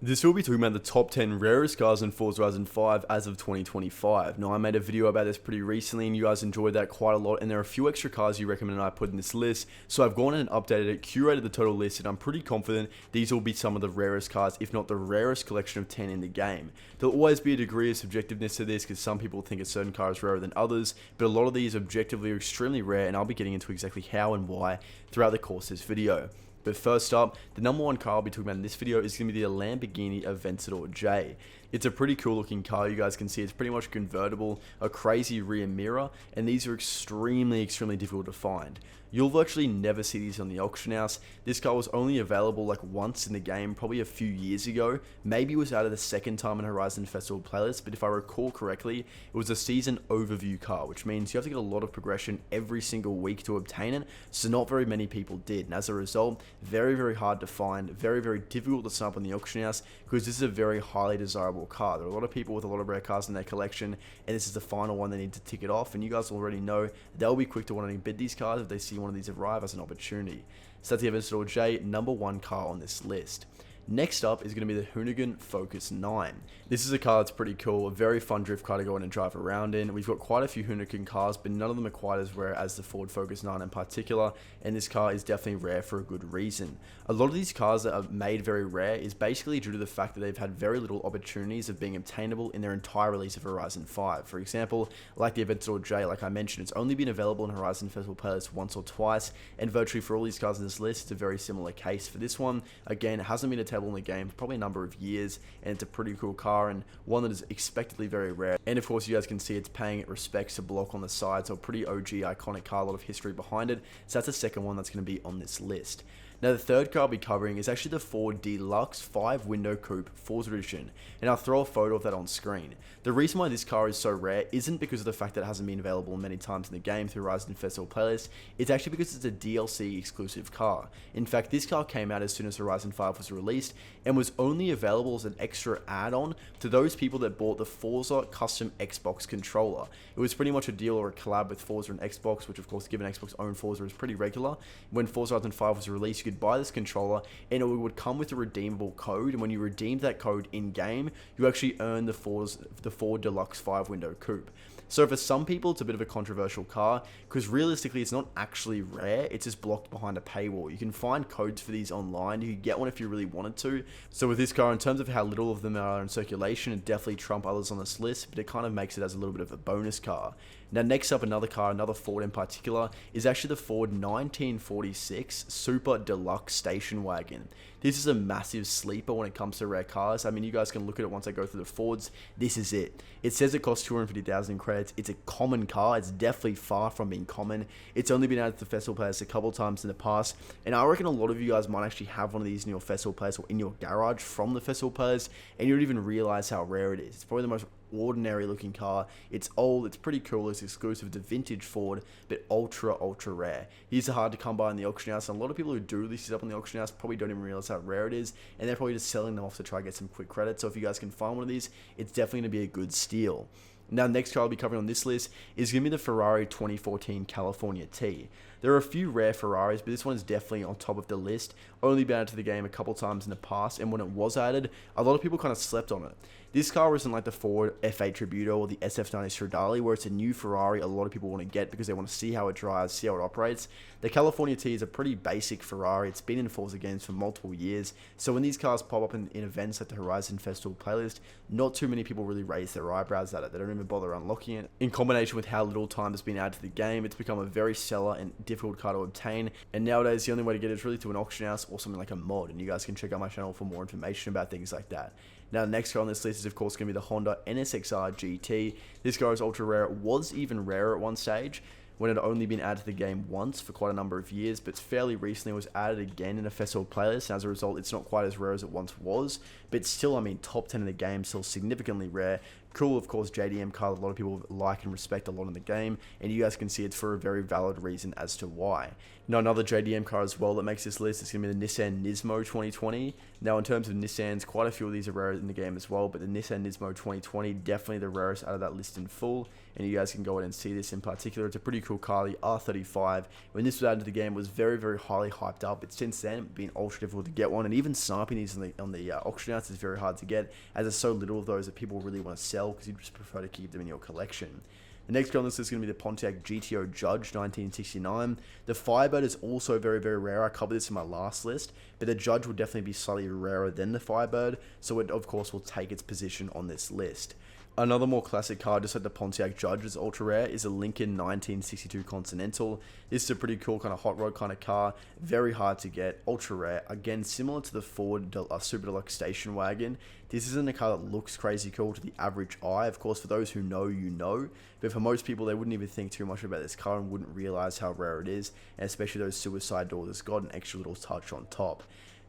This will be talking about the top 10 rarest cars in Forza Horizon 5 as of 2025. Now, I made a video about this pretty recently and you guys enjoyed that quite a lot, and there are a few extra cars you recommended I put in this list, so I've gone and updated it, curated the total list, and I'm pretty confident these will be some of the rarest cars, if not the rarest collection of 10 in the game. There'll always be a degree of subjectiveness to this because some people think a certain car is rarer than others, but a lot of these objectively are extremely rare, and I'll be getting into exactly how and why throughout the course of this video. But first up, the number one car I'll be talking about in this video is going to be the Lamborghini Aventador J. It's a pretty cool looking car. You guys can see it's pretty much convertible, a crazy rear mirror, and these are extremely difficult to find. You'll virtually never see these on the auction house. This car was only available like once in the game, probably a few years ago. Maybe it was added the second time in Horizon Festival playlist, but if I recall correctly, it was a season overview car, which means you have to get a lot of progression every single week to obtain it, so not very many people did, and as a result, very hard to find, very difficult to sum up on the auction house, because this is a very highly desirable car. There are a lot of people with a lot of rare cars in their collection, and this is the final one they need to tick it off, and you guys already know they'll be quick to want to bid these cars if they see one of these arrive as an opportunity. So that's the Aventador J, number one car on this list. Next up is going to be the Hoonigan Focus 9. This is a car that's pretty cool, a very fun drift car to go in and drive around in. We've got quite a few Hoonigan cars, but none of them are quite as rare as the Ford Focus 9 in particular, and this car is definitely rare for a good reason. A lot of these cars that are made very rare is basically due to the fact that they've had very little opportunities of being obtainable in their entire release of Horizon 5. For example, like the Aventador J, like I mentioned, it's only been available in Horizon Festival playlist once or twice, and virtually for all these cars in this list, it's a very similar case. For this one, again, it hasn't been attainable in the game for probably a number of years, and it's a pretty cool car and one that is expectedly very rare. And of course, you guys can see it's paying respects to block on the side, so a pretty OG iconic car, a lot of history behind it. So that's the second one that's going to be on this list. Now, the third car I'll be covering is actually the Ford Deluxe 5-window coupe Forza edition, and I'll throw a photo of that on screen. The reason why this car is so rare isn't because of the fact that it hasn't been available many times in the game through Horizon Festival playlist, it's actually because it's a DLC exclusive car. In fact, this car came out as soon as Horizon 5 was released, and was only available as an extra add-on to those people that bought the Forza custom Xbox controller. It was pretty much a deal or a collab with Forza and Xbox, which of course, given Xbox own Forza, is pretty regular. When Forza Horizon 5 was released, you could buy this controller and it would come with a redeemable code, and when you redeemed that code in game, you actually earn the Ford Deluxe 5-window coupe. So for some people, it's a bit of a controversial car because realistically, it's not actually rare. It's just blocked behind a paywall. You can find codes for these online. You could get one if you really wanted to. So with this car, in terms of how little of them are in circulation, it definitely trump others on this list, but it kind of makes it as a little bit of a bonus car. Now, next up, another car, another Ford in particular, is actually the Ford 1946 Super Deluxe Station Wagon. This is a massive sleeper when it comes to rare cars. I mean, you guys can look at it once I go through the Fords. This is it. It says it costs 250,000 in credits. It's a common car. It's definitely far from being common. It's only been added to the festival players a couple times in the past, and I reckon a lot of you guys might actually have one of these in your festival players or in your garage from the festival players, and you don't even realize how rare it is. It's probably the most ordinary looking car. It's old, it's pretty cool, it's exclusive to vintage Ford, but ultra rare. These are hard to come by in the auction house, and a lot of people who do release these up in the auction house probably don't even realize how rare it is, and they're probably just selling them off to try to get some quick credit. So if you guys can find one of these, it's definitely going to be a good steal. Now, next car I'll be covering on this list is going to be the Ferrari 2014 California T. There are a few rare Ferraris, but this one is definitely on top of the list. Only been added to the game a couple times in the past, and when it was added, a lot of people kind of slept on it. This car isn't like the Ford F8 Tributo or the SF90 Stradale, where it's a new Ferrari a lot of people want to get because they want to see how it drives, see how it operates. The California T is a pretty basic Ferrari. It's been in Forza games for multiple years, so when these cars pop up in events like the Horizon Festival playlist, not too many people really raise their eyebrows at it. They don't even bother unlocking it. In combination with how little time has been added to the game, it's become a very seller and difficult car to obtain, and nowadays the only way to get it is really to an auction house or something like a mod, and you guys can check out my channel for more information about things like that. Now, the next car on this list is of course going to be the Honda NSX-R GT. This car is ultra rare. It was even rarer at one stage when it had only been added to the game once for quite a number of years, but fairly recently it was added again in a festival playlist, and as a result, it's not quite as rare as it once was, but still, I mean, top 10 in the game, still significantly rare. Cool, of course, JDM car that a lot of people like and respect a lot in the game, and you guys can see it's for a very valid reason as to why. Now, another JDM car as well that makes this list is going to be the Nissan Nismo 2020. Now, in terms of Nissans, quite a few of these are rare in the game as well, but the Nissan Nismo 2020, definitely the rarest out of that list in full, and you guys can go ahead and see this in particular. It's a pretty cool car, the R35. When this was added to the game, it was very, very highly hyped up. It's since then been ultra difficult to get one, and even sniping these on the auction house is very hard to get, as there's so little of those that people really want to sell because you just prefer to keep them in your collection. The next car on this list is going to be the Pontiac GTO Judge 1969. The Firebird is also very, very rare. I covered this in my last list, but the Judge will definitely be slightly rarer than the Firebird, so it of course will take its position on this list. Another more classic car, just like the Pontiac Judge is ultra rare, is a Lincoln 1962 Continental. This is a pretty cool kind of hot rod kind of car, very hard to get, ultra rare. Again, similar to the Ford Super Deluxe station wagon, this isn't a car that looks crazy cool to the average eye. Of course, for those who know, you know, but for most people, they wouldn't even think too much about this car and wouldn't realize how rare it is, and especially those suicide doors, it's got an extra little touch on top.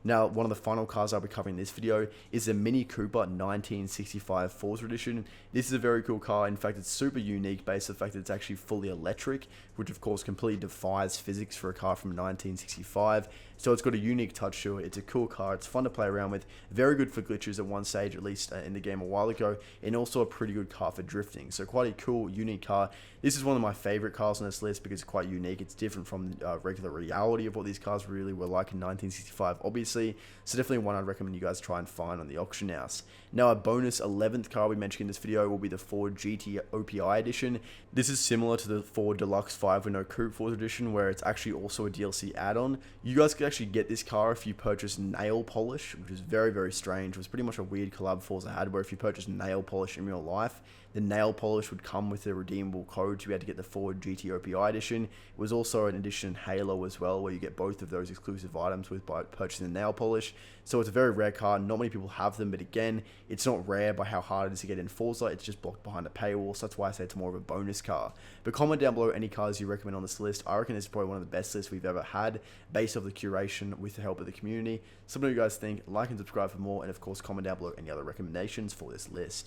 Now, one of the final cars I'll be covering in this video is the Mini Cooper 1965 Forza Edition. This is a very cool car. In fact, it's super unique based on the fact that it's actually fully electric, which of course completely defies physics for a car from 1965. So it's got a unique touch to it. It's a cool car. It's fun to play around with. Very good for glitches at one stage, at least in the game a while ago, and also a pretty good car for drifting. So quite a cool, unique car. This is one of my favorite cars on this list because it's quite unique. It's different from regular reality of what these cars really were like in 1965, obviously. So definitely one I'd recommend you guys try and find on the auction house. Now, a bonus 11th car we mentioned in this video will be the Ford GT OPI edition. This is similar to the Ford Deluxe 5-window Coupe Forza edition, where it's actually also a DLC add-on. You guys could actually get this car if you purchase nail polish, which is very, very strange. It was pretty much a weird collab Forza had, where if you purchase nail polish in real life, the nail polish would come with a redeemable code to be able to get the Ford GT OPI edition. It was also an edition Halo as well, where you get both of those exclusive items with by purchasing the nail polish. So it's a very rare car. Not many people have them, but again, it's not rare by how hard it is to get in Forza. It's just blocked behind a paywall, so that's why I say it's more of a bonus car. But comment down below any cars you recommend on this list. I reckon this is probably one of the best lists we've ever had, based off the curation with the help of the community. So what do you guys think? Like and subscribe for more, and of course comment down below any other recommendations for this list.